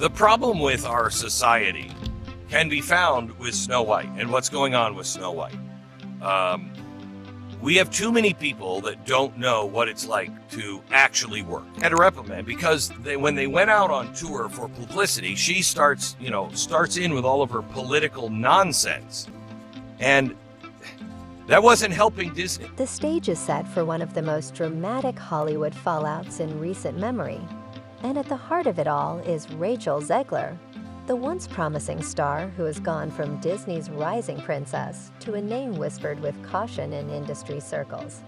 The problem with our society can be found with Snow White and what's going on with Snow White. We have too many people that don't know what it's like to actually work at a reprimand, because when they went out on tour for publicity, she starts in with all of her political nonsense. And that wasn't helping Disney. The stage is set for one of the most dramatic Hollywood fallouts in recent memory. And at the heart of it all is Rachel Zegler, the once promising star who has gone from Disney's rising princess to a name whispered with caution in industry circles.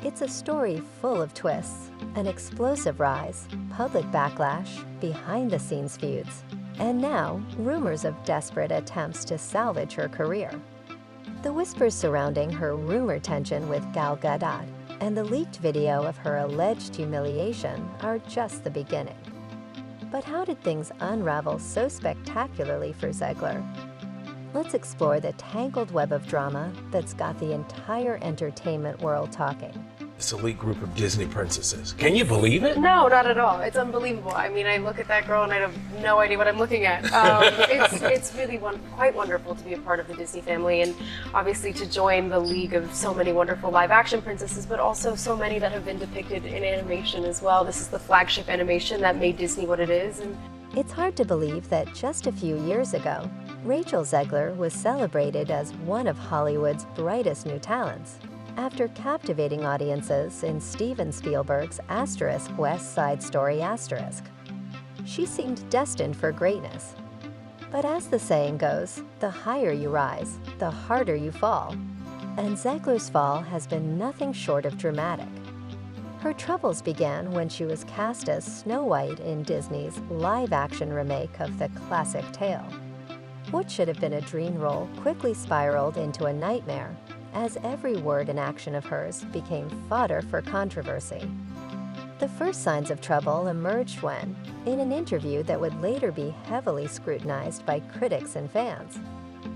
It's a story full of twists, an explosive rise, public backlash, behind-the-scenes feuds, and now rumors of desperate attempts to salvage her career. The whispers surrounding her rumor tension with Gal Gadot and the leaked video of her alleged humiliation are just the beginning. But how did things unravel so spectacularly for Zegler? Let's explore the tangled web of drama that's got the entire entertainment world talking. This elite group of Disney princesses. Can you believe it? No, not at all. It's unbelievable. I mean, I look at that girl and I have no idea what I'm looking at. It's really quite wonderful to be a part of the Disney family, and obviously to join the league of so many wonderful live-action princesses, but also so many that have been depicted in animation as well. This is the flagship animation that made Disney what it is. And it's hard to believe that just a few years ago, Rachel Zegler was celebrated as one of Hollywood's brightest new talents, after captivating audiences in Steven Spielberg's West Side Story *. She seemed destined for greatness. But as the saying goes, the higher you rise, the harder you fall. And Zegler's fall has been nothing short of dramatic. Her troubles began when she was cast as Snow White in Disney's live-action remake of the classic tale. What should have been a dream role quickly spiraled into a nightmare, as every word and action of hers became fodder for controversy. The first signs of trouble emerged when, in an interview that would later be heavily scrutinized by critics and fans,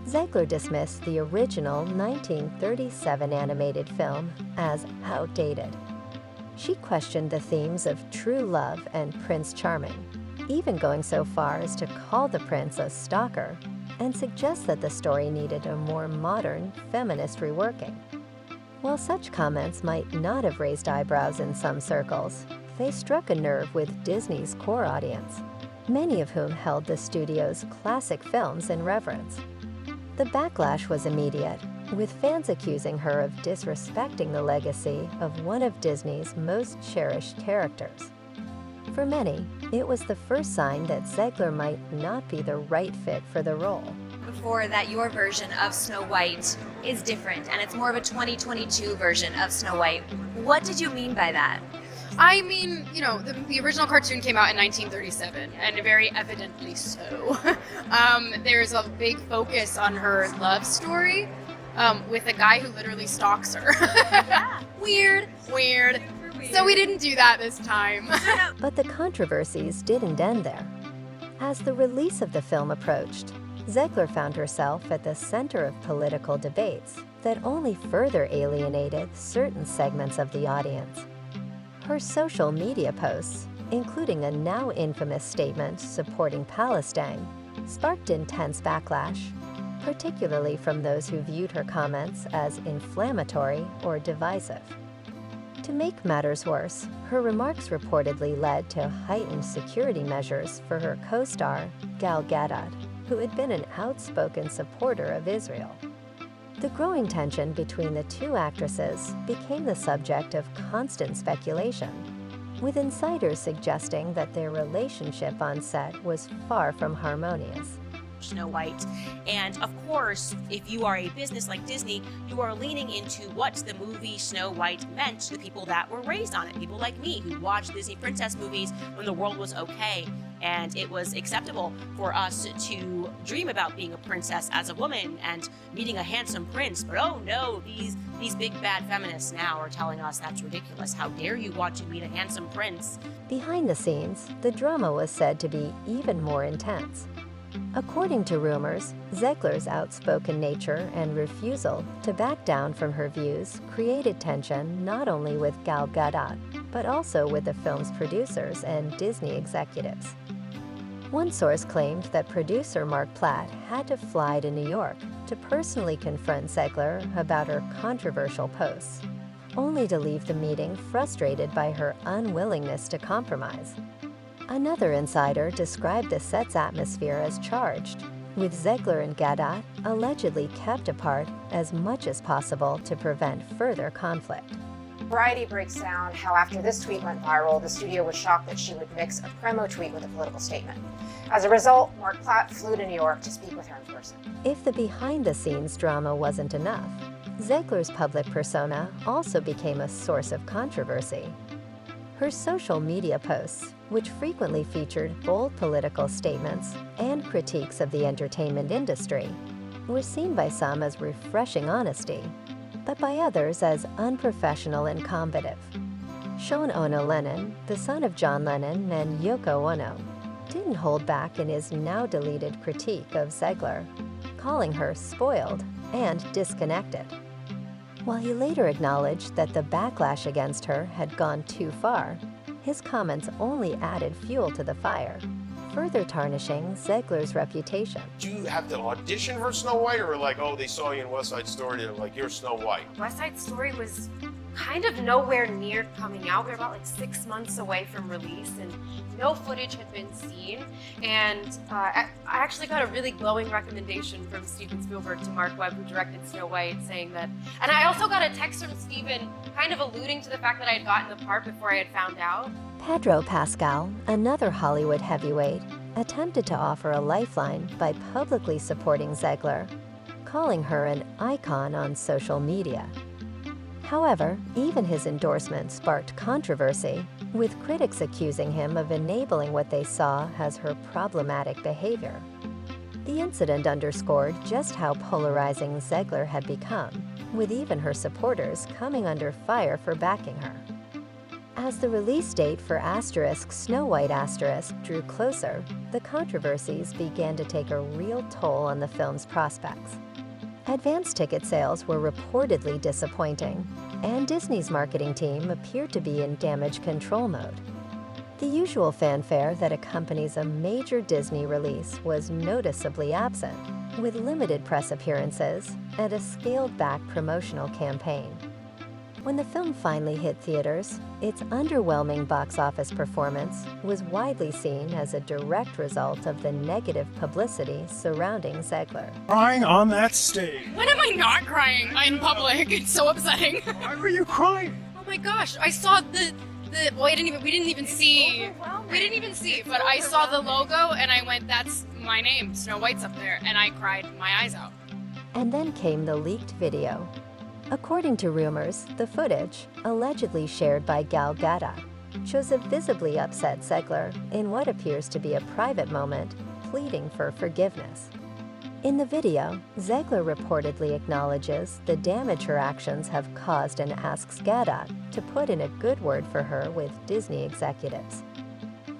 Zegler dismissed the original 1937 animated film as outdated. She questioned the themes of true love and Prince Charming, even going so far as to call the prince a stalker and suggest that the story needed a more modern, feminist reworking. While such comments might not have raised eyebrows in some circles, they struck a nerve with Disney's core audience, many of whom held the studio's classic films in reverence. The backlash was immediate, with fans accusing her of disrespecting the legacy of one of Disney's most cherished characters. For many, it was the first sign that Zegler might not be the right fit for the role. Before that, your version of Snow White is different, and it's more of a 2022 version of Snow White. What did you mean by that? I mean, the original cartoon came out in 1937, and very evidently so. There's a big focus on her love story with a guy who literally stalks her. Weird. So we didn't do that this time. But the controversies didn't end there. As the release of the film approached, Zegler found herself at the center of political debates that only further alienated certain segments of the audience. Her social media posts, including a now infamous statement supporting Palestine, sparked intense backlash, particularly from those who viewed her comments as inflammatory or divisive. To make matters worse, her remarks reportedly led to heightened security measures for her co-star, Gal Gadot, who had been an outspoken supporter of Israel. The growing tension between the two actresses became the subject of constant speculation, with insiders suggesting that their relationship on set was far from harmonious. Snow White. And of course, if you are a business like Disney, you are leaning into what the movie Snow White meant to the people that were raised on it. People like me who watched Disney princess movies when the world was okay and it was acceptable for us to dream about being a princess as a woman and meeting a handsome prince. But oh no, these big bad feminists now are telling us that's ridiculous. How dare you want to meet a handsome prince? Behind the scenes, the drama was said to be even more intense. According to rumors, Zegler's outspoken nature and refusal to back down from her views created tension not only with Gal Gadot, but also with the film's producers and Disney executives. One source claimed that producer Mark Platt had to fly to New York to personally confront Zegler about her controversial posts, only to leave the meeting frustrated by her unwillingness to compromise. Another insider described the set's atmosphere as charged, with Zegler and Gadot allegedly kept apart as much as possible to prevent further conflict. Variety breaks down how after this tweet went viral, the studio was shocked that she would mix a promo tweet with a political statement. As a result, Mark Platt flew to New York to speak with her in person. If the behind-the-scenes drama wasn't enough, Zegler's public persona also became a source of controversy. Her social media posts, which frequently featured bold political statements and critiques of the entertainment industry, were seen by some as refreshing honesty, but by others as unprofessional and combative. Sean Ono Lennon, the son of John Lennon and Yoko Ono, didn't hold back in his now-deleted critique of Zegler, calling her spoiled and disconnected. While he later acknowledged that the backlash against her had gone too far, his comments only added fuel to the fire, further tarnishing Zegler's reputation. Did you have to audition for Snow White, or like, oh, they saw you in West Side Story, they're like, you're Snow White? West Side Story was kind of nowhere near coming out. We were about like 6 months away from release, and no footage had been seen. And I actually got a really glowing recommendation from Steven Spielberg to Mark Webb, who directed Snow White, saying that. And I also got a text from Steven kind of alluding to the fact that I had gotten the part before I had found out. Pedro Pascal, another Hollywood heavyweight, attempted to offer a lifeline by publicly supporting Zegler, calling her an icon on social media. However, even his endorsement sparked controversy, with critics accusing him of enabling what they saw as her problematic behavior. The incident underscored just how polarizing Zegler had become, with even her supporters coming under fire for backing her. As the release date for Snow White drew closer, the controversies began to take a real toll on the film's prospects. Advance ticket sales were reportedly disappointing, and Disney's marketing team appeared to be in damage control mode. The usual fanfare that accompanies a major Disney release was noticeably absent, with limited press appearances and a scaled-back promotional campaign. When the film finally hit theaters, its underwhelming box office performance was widely seen as a direct result of the negative publicity surrounding Zegler. Crying on that stage. When am I not crying in public? It's so upsetting. Why were you crying? Oh my gosh, I saw the well, we didn't even see, but I saw the logo and I went, that's my name, Snow White's up there, and I cried my eyes out. And then came the leaked video. According to rumors, the footage, allegedly shared by Gal Gadot, shows a visibly upset Zegler in what appears to be a private moment, pleading for forgiveness. In the video, Zegler reportedly acknowledges the damage her actions have caused and asks Gadot to put in a good word for her with Disney executives.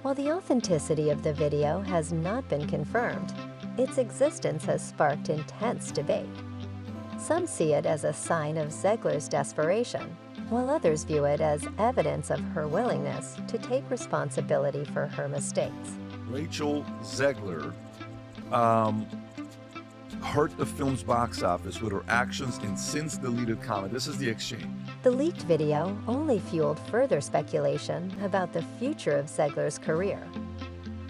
While the authenticity of the video has not been confirmed, its existence has sparked intense debate. Some see it as a sign of Zegler's desperation, while others view it as evidence of her willingness to take responsibility for her mistakes. Rachel Zegler hurt the film's box office with her actions in since-deleted comment. This is the exchange. The leaked video only fueled further speculation about the future of Zegler's career.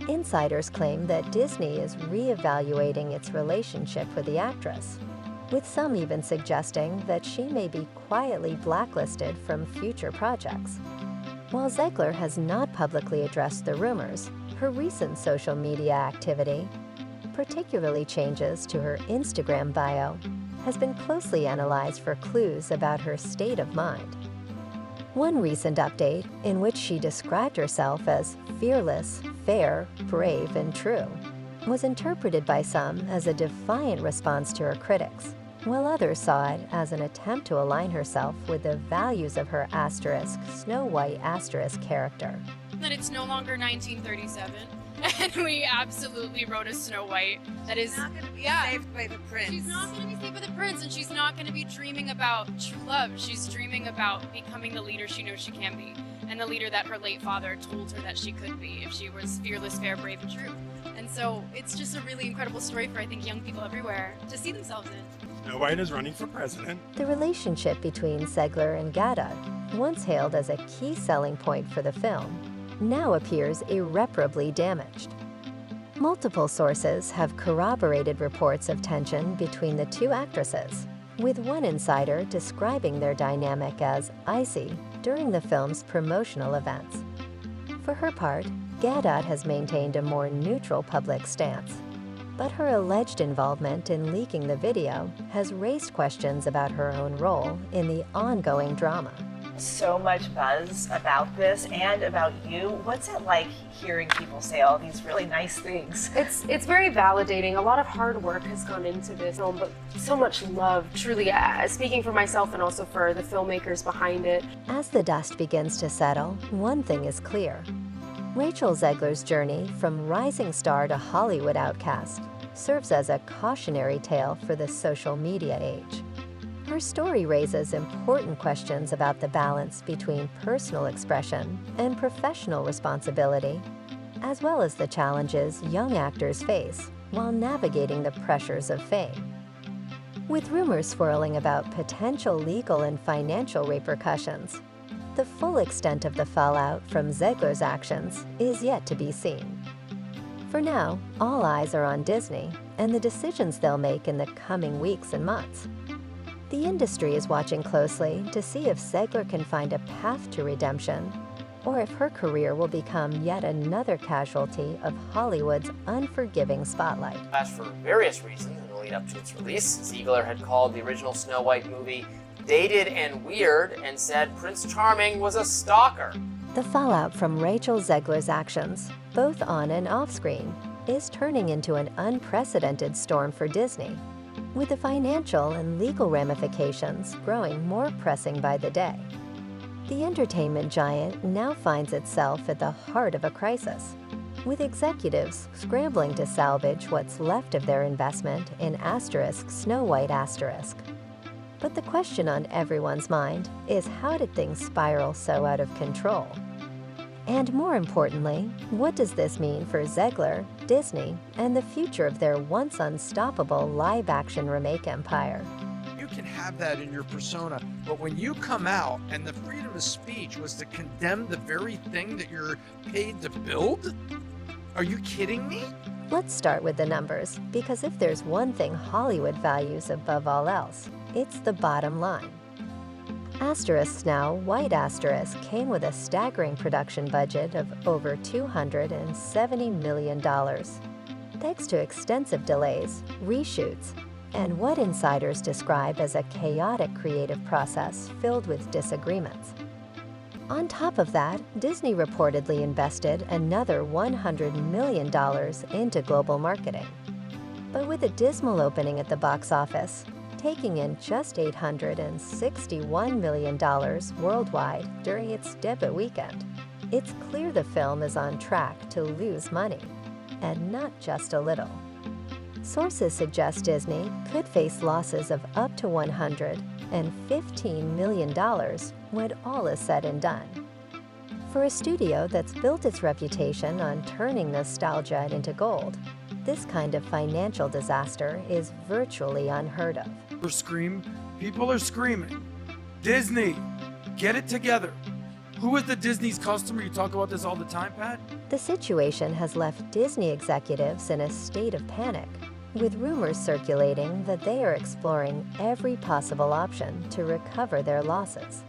Insiders claim that Disney is re-evaluating its relationship with the actress, with some even suggesting that she may be quietly blacklisted from future projects. While Zegler has not publicly addressed the rumors, her recent social media activity, particularly changes to her Instagram bio, has been closely analyzed for clues about her state of mind. One recent update, in which she described herself as fearless, fair, brave, and true, was interpreted by some as a defiant response to her critics, while others saw it as an attempt to align herself with the values of her Snow White character. That it's no longer 1937, and we absolutely wrote a Snow White that is not going to be saved by the prince. She's not going to be saved by the prince, and she's not going to be dreaming about true love. She's dreaming about becoming the leader she knows she can be. and the leader that her late father told her that she could be if she was fearless, fair, brave, and true. And so it's just a really incredible story for, I think, young people everywhere to see themselves in. Snow White is running for president. The relationship between Zegler and Gadot, once hailed as a key selling point for the film, now appears irreparably damaged. Multiple sources have corroborated reports of tension between the two actresses, with one insider describing their dynamic as icy during the film's promotional events. For her part, Gadot has maintained a more neutral public stance, but her alleged involvement in leaking the video has raised questions about her own role in the ongoing drama. So much buzz about this and about you. What's it like hearing people say all these really nice things? It's very validating. A lot of hard work has gone into this film, but so much love, truly, speaking for myself and also for the filmmakers behind it. As the dust begins to settle, one thing is clear. Rachel Zegler's journey from rising star to Hollywood outcast serves as a cautionary tale for the social media age. Her story raises important questions about the balance between personal expression and professional responsibility, as well as the challenges young actors face while navigating the pressures of fame. With rumors swirling about potential legal and financial repercussions, the full extent of the fallout from Zegler's actions is yet to be seen. For now, all eyes are on Disney and the decisions they'll make in the coming weeks and months. The industry is watching closely to see if Zegler can find a path to redemption, or if her career will become yet another casualty of Hollywood's unforgiving spotlight. As for various reasons in the lead up to its release, Zegler had called the original Snow White movie dated and weird and said Prince Charming was a stalker. The fallout from Rachel Zegler's actions, both on and off screen, is turning into an unprecedented storm for Disney, with the financial and legal ramifications growing more pressing by the day. The entertainment giant now finds itself at the heart of a crisis, with executives scrambling to salvage what's left of their investment in Snow White asterisk. But the question on everyone's mind is, how did things spiral so out of control? And more importantly, what does this mean for Zegler, Disney, and the future of their once unstoppable live-action remake empire? You can have that in your persona, but when you come out and the freedom of speech was to condemn the very thing that you're paid to build? Are you kidding me? Let's start with the numbers, because if there's one thing Hollywood values above all else, it's the bottom line. Snow White came with a staggering production budget of over $270 million, thanks to extensive delays, reshoots, and what insiders describe as a chaotic creative process filled with disagreements. On top of that, Disney reportedly invested another $100 million into global marketing. But with a dismal opening at the box office, taking in just $861 million worldwide during its debut weekend, it's clear the film is on track to lose money, and not just a little. Sources suggest Disney could face losses of up to $115 million when all is said and done. For a studio that's built its reputation on turning nostalgia into gold, this kind of financial disaster is virtually unheard of. People are screaming. Disney, get it together. Who is the Disney's customer? You talk about this all the time, Pat? The situation has left Disney executives in a state of panic, with rumors circulating that they are exploring every possible option to recover their losses.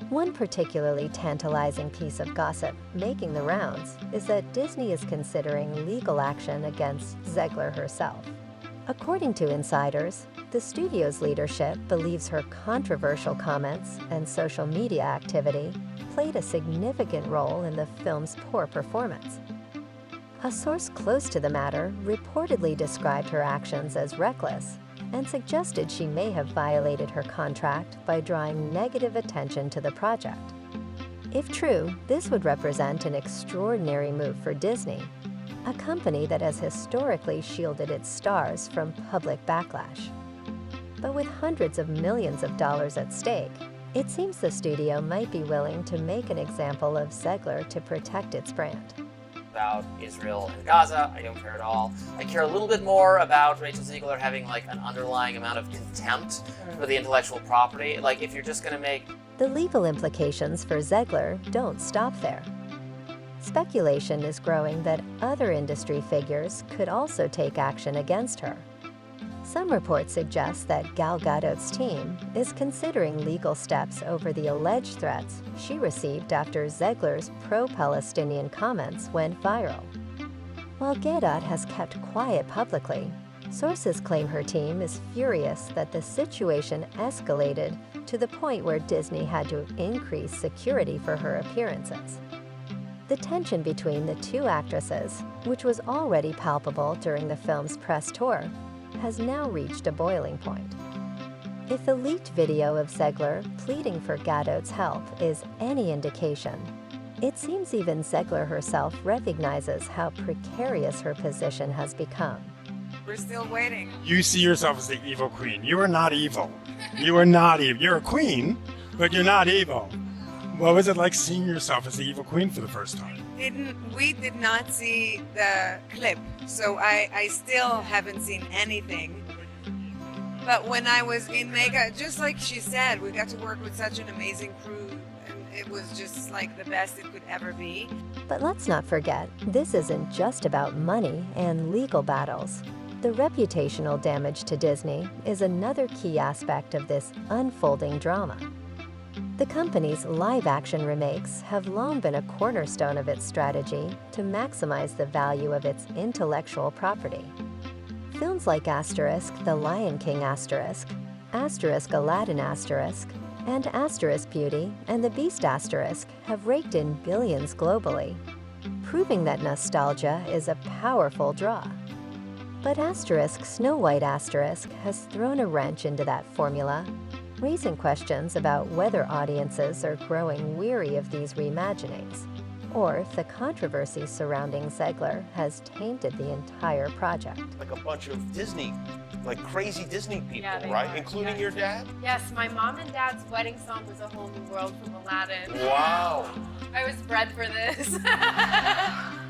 One particularly tantalizing piece of gossip making the rounds is that Disney is considering legal action against Zegler herself. According to insiders, the studio's leadership believes her controversial comments and social media activity played a significant role in the film's poor performance. A source close to the matter reportedly described her actions as reckless and suggested she may have violated her contract by drawing negative attention to the project. If true, this would represent an extraordinary move for Disney, a company that has historically shielded its stars from public backlash. But with hundreds of millions of dollars at stake, It seems the studio might be willing to make an example of Zegler to protect its brand. About Israel and Gaza, I don't care at all. I care a little bit more about Rachel Zegler having like an underlying amount of contempt for the intellectual property. Like if you're just gonna make... The legal implications for Zegler don't stop there. Speculation is growing that other industry figures could also take action against her. Some reports suggest that Gal Gadot's team is considering legal steps over the alleged threats she received after Zegler's pro-Palestinian comments went viral. While Gadot has kept quiet publicly, sources claim her team is furious that the situation escalated to the point where Disney had to increase security for her appearances. The tension between the two actresses, which was already palpable during the film's press tour, has now reached a boiling point. If the leaked video of Zegler pleading for Gadot's help is any indication, it seems even Zegler herself recognizes how precarious her position has become. We're still waiting. You see yourself as the evil queen. You are not evil. You are not evil. You're a queen, but you're not evil. What was it like seeing yourself as the evil queen for the first time? We did not see the clip, so I still haven't seen anything. But when I was in Mega, just like she said, we got to work with such an amazing crew, and it was just like the best it could ever be. But let's not forget, this isn't just about money and legal battles. The reputational damage to Disney is another key aspect of this unfolding drama. The company's live-action remakes have long been a cornerstone of its strategy to maximize the value of its intellectual property. Films like Asterisk, The Lion King Asterisk, Asterisk Aladdin Asterisk, and Asterisk Beauty and the Beast Asterisk have raked in billions globally, proving that nostalgia is a powerful draw. But Asterisk Snow White Asterisk has thrown a wrench into that formula, raising questions about whether audiences are growing weary of these reimaginings, or if the controversy surrounding Zegler has tainted the entire project. Like a bunch of Disney, like crazy Disney people, Yeah, they right? are, Including yes. your dad? Yes, my mom and dad's wedding song was A Whole New World from Aladdin. Wow. I was bred for this.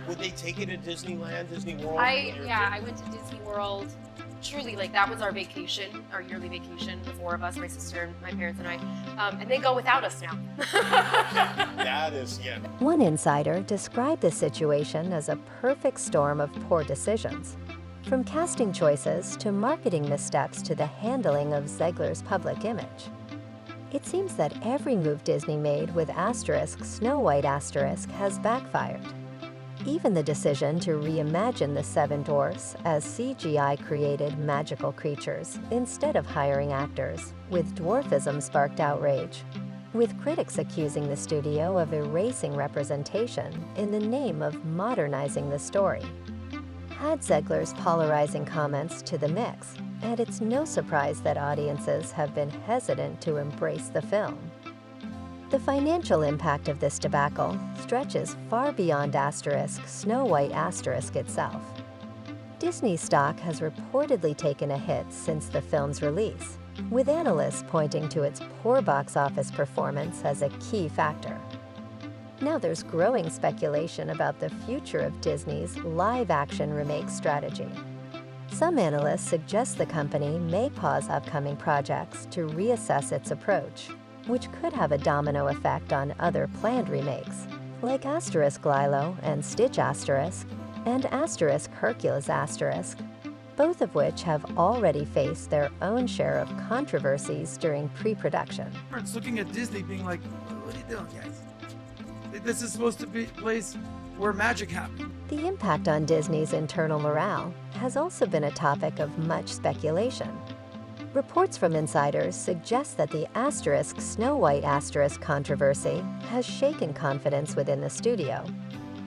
Would they take you to Disneyland, Disney World? I went to Disney World. Truly, like that was our vacation, our yearly vacation, the four of us, my sister, and my parents and I, and they go without us now. That is, yeah. One insider described the situation as a perfect storm of poor decisions, from casting choices to marketing missteps to the handling of Zegler's public image. It seems that every move Disney made with Asterisk Snow White Asterisk has backfired. Even the decision to reimagine the Seven Dwarfs as CGI-created magical creatures instead of hiring actors, with dwarfism sparked outrage, with critics accusing the studio of erasing representation in the name of modernizing the story. Add Zegler's polarizing comments to the mix, and it's no surprise that audiences have been hesitant to embrace the film. The financial impact of this debacle stretches far beyond Asterisk Snow White Asterisk itself. Disney stock has reportedly taken a hit since the film's release, with analysts pointing to its poor box office performance as a key factor. Now there's growing speculation about the future of Disney's live-action remake strategy. Some analysts suggest the company may pause upcoming projects to reassess its approach, which could have a domino effect on other planned remakes, like Asterisk Lilo and Stitch Asterisk, and Asterisk Hercules Asterisk, both of which have already faced their own share of controversies during pre-production. It's looking at Disney being like, what are you doing, guys? This is supposed to be a place where magic happens. The impact on Disney's internal morale has also been a topic of much speculation. Reports from insiders suggest that the Asterisk Snow White Asterisk controversy has shaken confidence within the studio,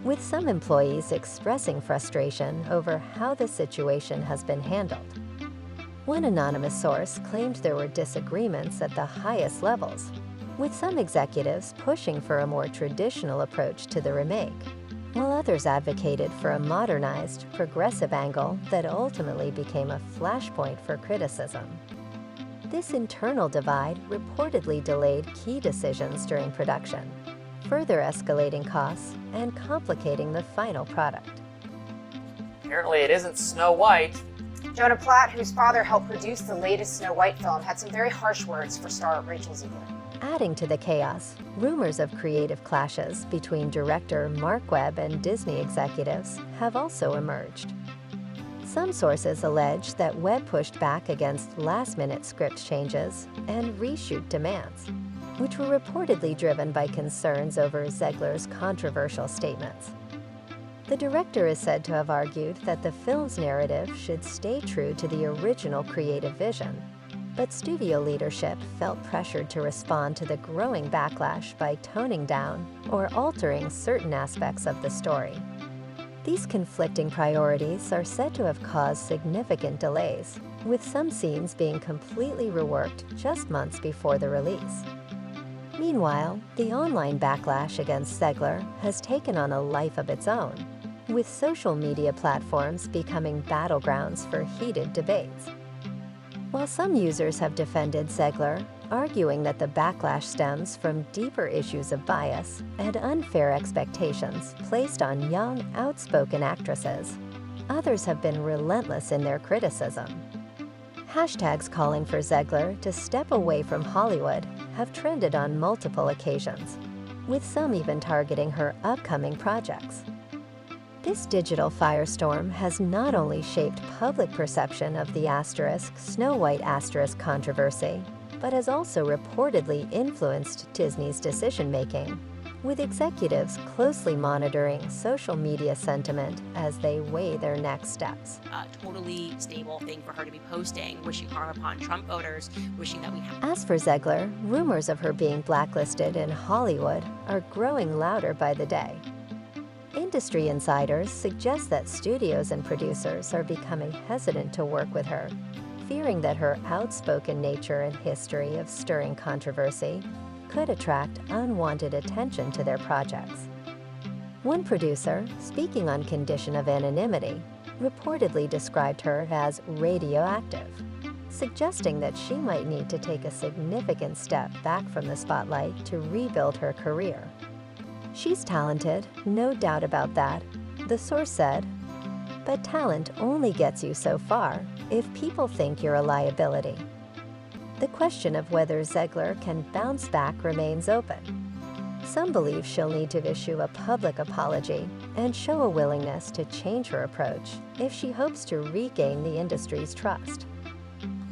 with some employees expressing frustration over how the situation has been handled. One anonymous source claimed there were disagreements at the highest levels, with some executives pushing for a more traditional approach to the remake, while others advocated for a modernized, progressive angle that ultimately became a flashpoint for criticism. This internal divide reportedly delayed key decisions during production, further escalating costs and complicating the final product. Apparently it isn't Snow White. Jonah Platt, whose father helped produce the latest Snow White film, had some very harsh words for star Rachel Zegler. Adding to the chaos, rumors of creative clashes between director Mark Webb and Disney executives have also emerged. Some sources allege that Webb pushed back against last-minute script changes and reshoot demands, which were reportedly driven by concerns over Zegler's controversial statements. The director is said to have argued that the film's narrative should stay true to the original creative vision, but studio leadership felt pressured to respond to the growing backlash by toning down or altering certain aspects of the story. These conflicting priorities are said to have caused significant delays, with some scenes being completely reworked just months before the release. Meanwhile, the online backlash against Zegler has taken on a life of its own, with social media platforms becoming battlegrounds for heated debates. While some users have defended Zegler, arguing that the backlash stems from deeper issues of bias and unfair expectations placed on young, outspoken actresses, others have been relentless in their criticism. Hashtags calling for Zegler to step away from Hollywood have trended on multiple occasions, with some even targeting her upcoming projects. This digital firestorm has not only shaped public perception of the Snow White controversy, but has also reportedly influenced Disney's decision-making, with executives closely monitoring social media sentiment as they weigh their next steps. A totally stable thing for her to be posting, wishing harm upon Trump voters, wishing that we have. As for Zegler, rumors of her being blacklisted in Hollywood are growing louder by the day. Industry insiders suggest that studios and producers are becoming hesitant to work with her, fearing that her outspoken nature and history of stirring controversy could attract unwanted attention to their projects. One producer, speaking on condition of anonymity, reportedly described her as radioactive, suggesting that she might need to take a significant step back from the spotlight to rebuild her career. "She's talented, no doubt about that," the source said, "but talent only gets you so far if people think you're a liability." The question of whether Zegler can bounce back remains open. Some believe she'll need to issue a public apology and show a willingness to change her approach if she hopes to regain the industry's trust.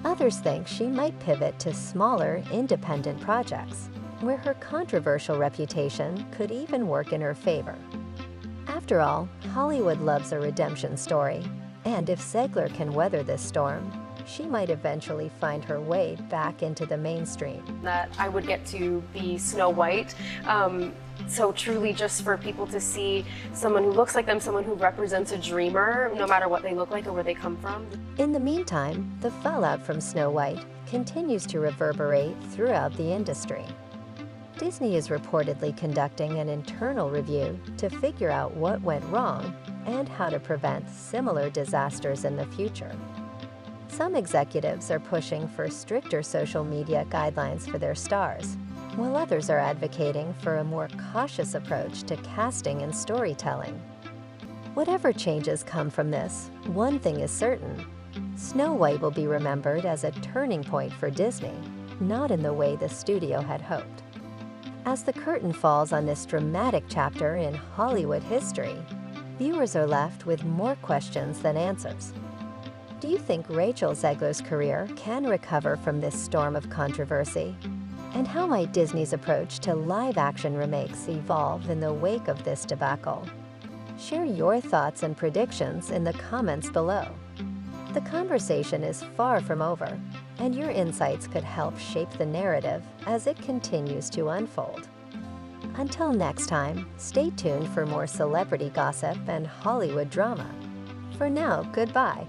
Others think she might pivot to smaller, independent projects, where her controversial reputation could even work in her favor. After all, Hollywood loves a redemption story, and if Zegler can weather this storm, she might eventually find her way back into the mainstream. That I would get to be Snow White. So truly just for people to see someone who looks like them, someone who represents a dreamer, no matter what they look like or where they come from. In the meantime, the fallout from Snow White continues to reverberate throughout the industry. Disney is reportedly conducting an internal review to figure out what went wrong and how to prevent similar disasters in the future. Some executives are pushing for stricter social media guidelines for their stars, while others are advocating for a more cautious approach to casting and storytelling. Whatever changes come from this, one thing is certain: Snow White will be remembered as a turning point for Disney, not in the way the studio had hoped. As the curtain falls on this dramatic chapter in Hollywood history, viewers are left with more questions than answers. Do you think Rachel Zegler's career can recover from this storm of controversy? And how might Disney's approach to live-action remakes evolve in the wake of this debacle? Share your thoughts and predictions in the comments below. The conversation is far from over, and your insights could help shape the narrative as it continues to unfold. Until next time, stay tuned for more celebrity gossip and Hollywood drama. For now, goodbye.